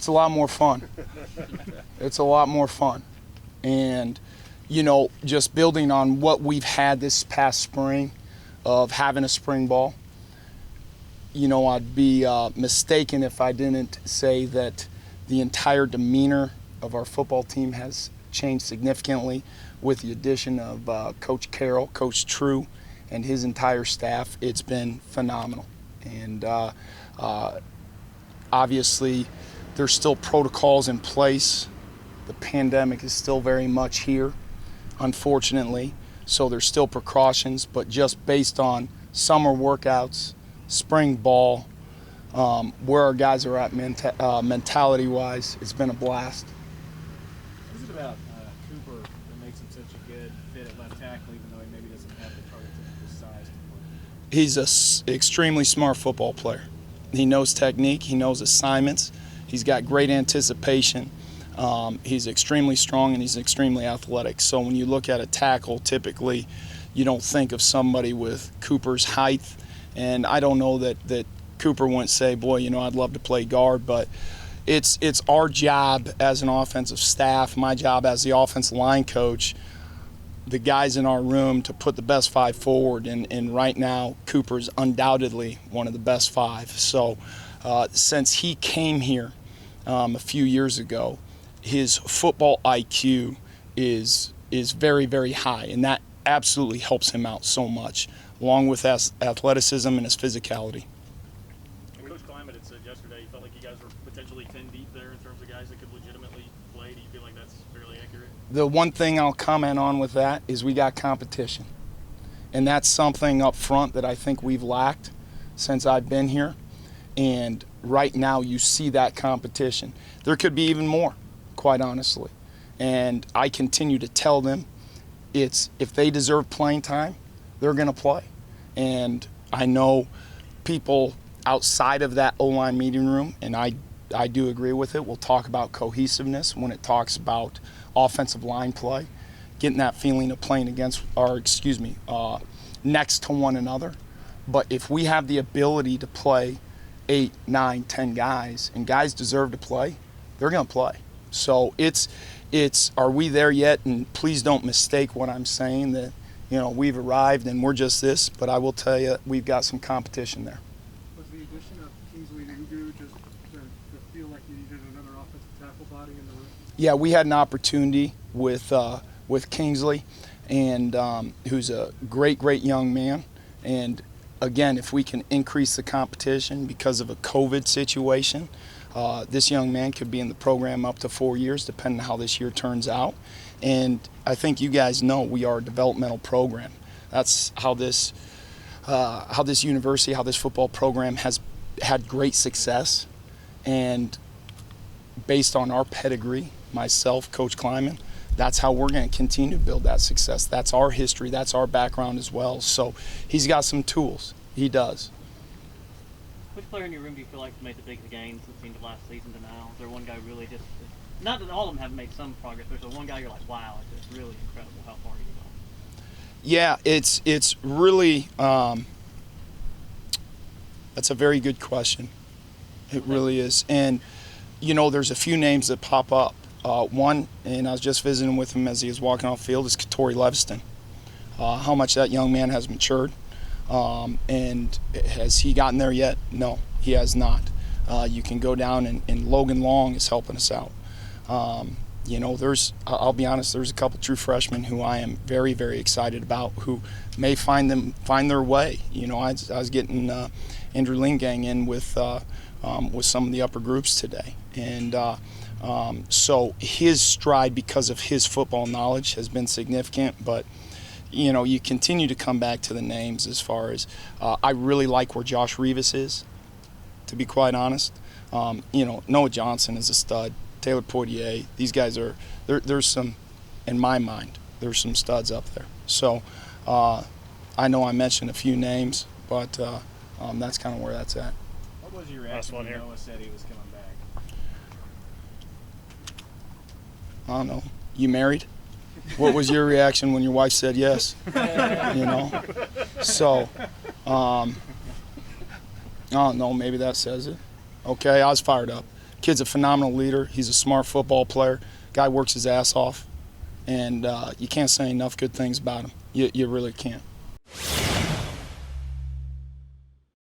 It's a lot more fun. It's a lot more fun. And, you know, just building on what we've had this past spring of having a spring ball, you know, I'd be mistaken if I didn't say that the entire demeanor of our football team has changed significantly with the addition of Coach Carroll, Coach True, and his entire staff. It's been phenomenal. And obviously, there's still protocols in place. The pandemic is still very much here, unfortunately. So there's still precautions, but just based on summer workouts, spring ball, where our guys are at mentality-wise, it's been a blast. What is it about Cooper that makes him such a good fit at left tackle, even though he maybe doesn't have the prototypical size to play? He's an extremely smart football player. He knows technique, he knows assignments, he's got great anticipation. He's extremely strong and he's extremely athletic. So when you look at a tackle, typically you don't think of somebody with Cooper's height. And I don't know that Cooper wouldn't say, boy, you know, I'd love to play guard, but it's our job as an offensive staff, my job as the offensive line coach, the guys in our room to put the best five forward. And right now, Cooper's undoubtedly one of the best five. So since he came here a few years ago, his football IQ is very, very high, and that absolutely helps him out so much, along with athleticism and his physicality. And Coach Climate had said yesterday, he felt like you guys were potentially 10 deep there in terms of guys that could legitimately play. Do you feel like that's fairly accurate? The one thing I'll comment on with that is we got competition, and that's something up front that I think we've lacked since I've been here, and right now you see that competition. There could be even more, quite honestly, and I continue to tell them if they deserve playing time, they're going to play. And I know people outside of that O-line meeting room, and I do agree with it, we'll talk about cohesiveness when it talks about offensive line play, getting that feeling of playing next to one another. But if we have the ability to play 8, 9, 10 guys, and guys deserve to play, they're going to play. So it's are we there yet? And please don't mistake what I'm saying that, you know, we've arrived and we're just this, but I will tell you we've got some competition there. Was the addition of Kingsley and Ugu just to feel like you needed another offensive tackle body in the room? Yeah, we had an opportunity with Kingsley, and who's a great young man. And again, if we can increase the competition because of a COVID situation, this young man could be in the program up to 4 years, depending on how this year turns out. And I think you guys know we are a developmental program. That's how this university, how this football program has had great success. And based on our pedigree, myself, Coach Kleiman, that's how we're going to continue to build that success. That's our history. That's our background as well. So he's got some tools. He does. Which player in your room do you feel like made the biggest gains since the end of last season to now? Is there one guy really just, not that all of them have made some progress, but there's one guy you're like, wow, it's just really incredible how far you've gone? Yeah, it's really, that's a very good question. It really is. And, you know, there's a few names that pop up. One, and I was just visiting with him as he was walking off the field, is Katori Leviston. How much that young man has matured. And has he gotten there yet? No, he has not. You can go down and Logan Long is helping us out. You know, I'll be honest, there's a couple true freshmen who I am very, very excited about who may find their way. You know, I was getting Andrew Lingang in with some of the upper groups today. And so his stride because of his football knowledge has been significant, but you know, you continue to come back to the names as far as I really like where Josh Rivas is, to be quite honest. You know, Noah Johnson is a stud. Taylor Poitier, these guys are there's some, in my mind, there's some studs up there. So I know I mentioned a few names, but that's kind of where that's at. What was your reaction when Noah said he was coming back? I don't know. You married? What was your reaction when your wife said yes? You know? So, I don't know, maybe that says it. Okay, I was fired up. Kid's a phenomenal leader. He's a smart football player. Guy works his ass off, and you can't say enough good things about him. You really can't.